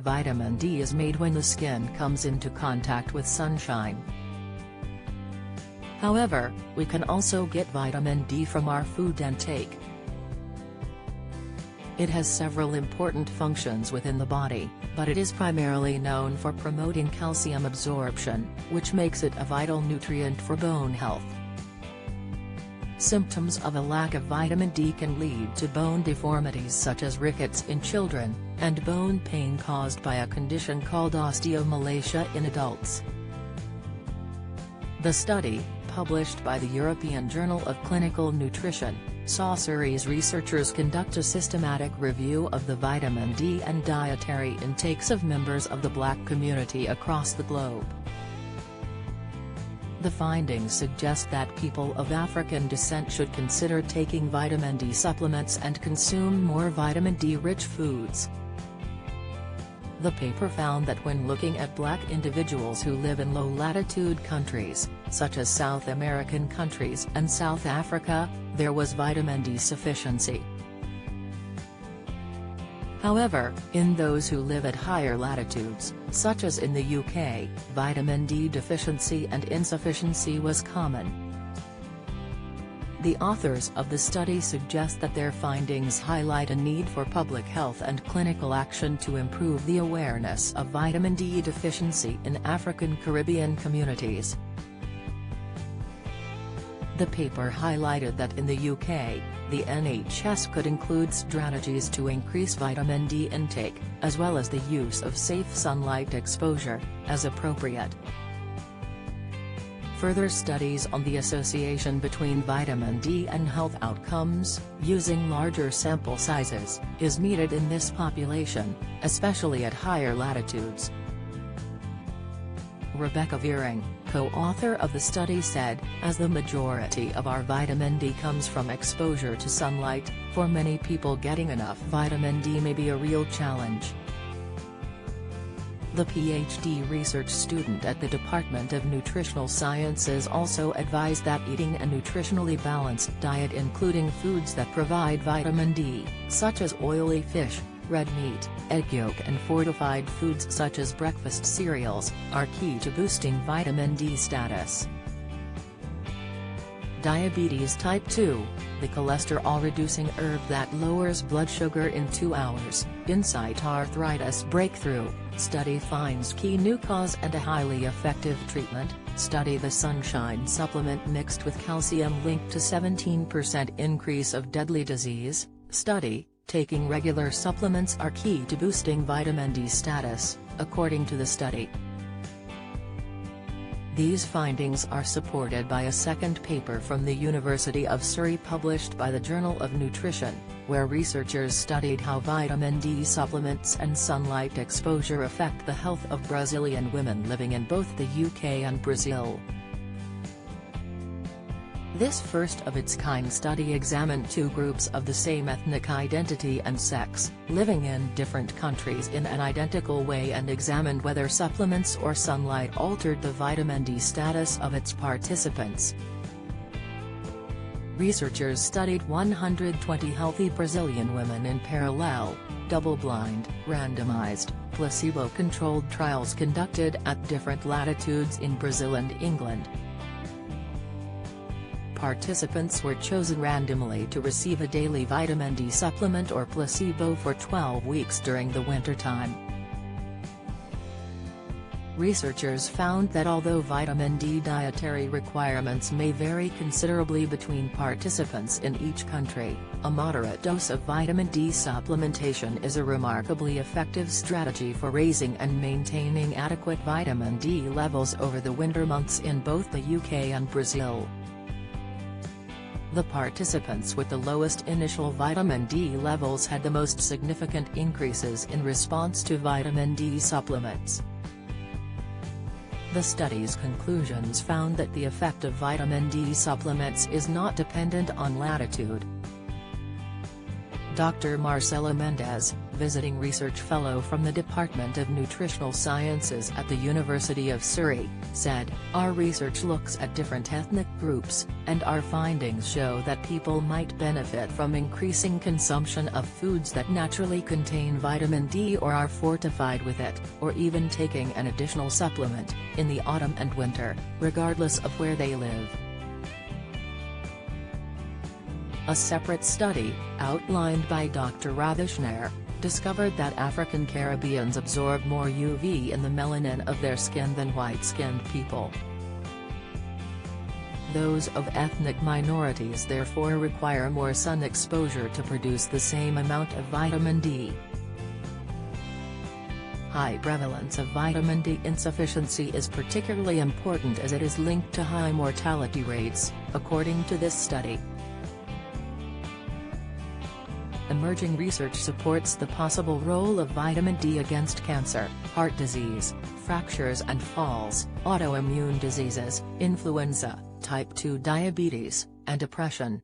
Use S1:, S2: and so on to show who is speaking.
S1: vitamin D is made when the skin comes into contact with sunshine. However, we can also get vitamin D from our food intake. It has several important functions within the body, but it is primarily known for promoting calcium absorption, which makes it a vital nutrient for bone health. Symptoms of a lack of vitamin D can lead to bone deformities such as rickets in children, and bone pain caused by a condition called osteomalacia in adults. The study, published by the European Journal of Clinical Nutrition, saw series researchers conduct a systematic review of the vitamin D and dietary intakes of members of the Black community across the globe. The findings suggest that people of African descent should consider taking vitamin D supplements and consume more vitamin D-rich foods. The paper found that when looking at Black individuals who live in low-latitude countries, such as South American countries and South Africa, there was vitamin D sufficiency. However, in those who live at higher latitudes, such as in the UK, vitamin D deficiency and insufficiency was common. The authors of the study suggest that their findings highlight a need for public health and clinical action to improve the awareness of vitamin D deficiency in African Caribbean communities. The paper highlighted that in the UK, the NHS could include strategies to increase vitamin D intake, as well as the use of safe sunlight exposure, as appropriate. Further studies on the association between vitamin D and health outcomes, using larger sample sizes, is needed in this population, especially at higher latitudes. Rebecca Veering, co-author of the study said, as the majority of our vitamin D comes from exposure to sunlight, for many people getting enough vitamin D may be a real challenge. The PhD research student at the Department of Nutritional Sciences also advised that eating a nutritionally balanced diet including foods that provide vitamin D, such as oily fish, red meat, egg yolk and fortified foods such as breakfast cereals, are key to boosting vitamin D status. Diabetes type 2, the cholesterol-reducing herb that lowers blood sugar in 2 hours, Insight Arthritis Breakthrough, study finds key new cause and a highly effective treatment, study the sunshine supplement mixed with calcium linked to 17% increase of deadly disease, study, taking regular supplements are key to boosting vitamin D status, according to the study. These findings are supported by a second paper from the University of Surrey published by the Journal of Nutrition, where researchers studied how vitamin D supplements and sunlight exposure affect the health of Brazilian women living in both the UK and Brazil. This first-of-its-kind study examined 2 groups of the same ethnic identity and sex, living in different countries in an identical way and examined whether supplements or sunlight altered the vitamin D status of its participants. Researchers studied 120 healthy Brazilian women in parallel, double-blind, randomized, placebo-controlled trials conducted at different latitudes in Brazil and England. Participants were chosen randomly to receive a daily vitamin D supplement or placebo for 12 weeks during the wintertime. Researchers found that although vitamin D dietary requirements may vary considerably between participants in each country, a moderate dose of vitamin D supplementation is a remarkably effective strategy for raising and maintaining adequate vitamin D levels over the winter months in both the UK and Brazil. The participants with the lowest initial vitamin D levels had the most significant increases in response to vitamin D supplements. The study's conclusions found that the effect of vitamin D supplements is not dependent on latitude. Dr. Marcela Mendes, visiting research fellow from the Department of Nutritional Sciences at the University of Surrey, said, "Our research looks at different ethnic groups, and our findings show that people might benefit from increasing consumption of foods that naturally contain vitamin D or are fortified with it, or even taking an additional supplement, in the autumn and winter, regardless of where they live." A separate study, outlined by Dr. Ravishner, discovered that African Caribbeans absorb more UV in the melanin of their skin than white-skinned people. Those of ethnic minorities therefore require more sun exposure to produce the same amount of vitamin D. High prevalence of vitamin D insufficiency is particularly important as it is linked to high mortality rates, according to this study. Emerging research supports the possible role of vitamin D against cancer, heart disease, fractures and falls, autoimmune diseases, influenza, type 2 diabetes, and depression.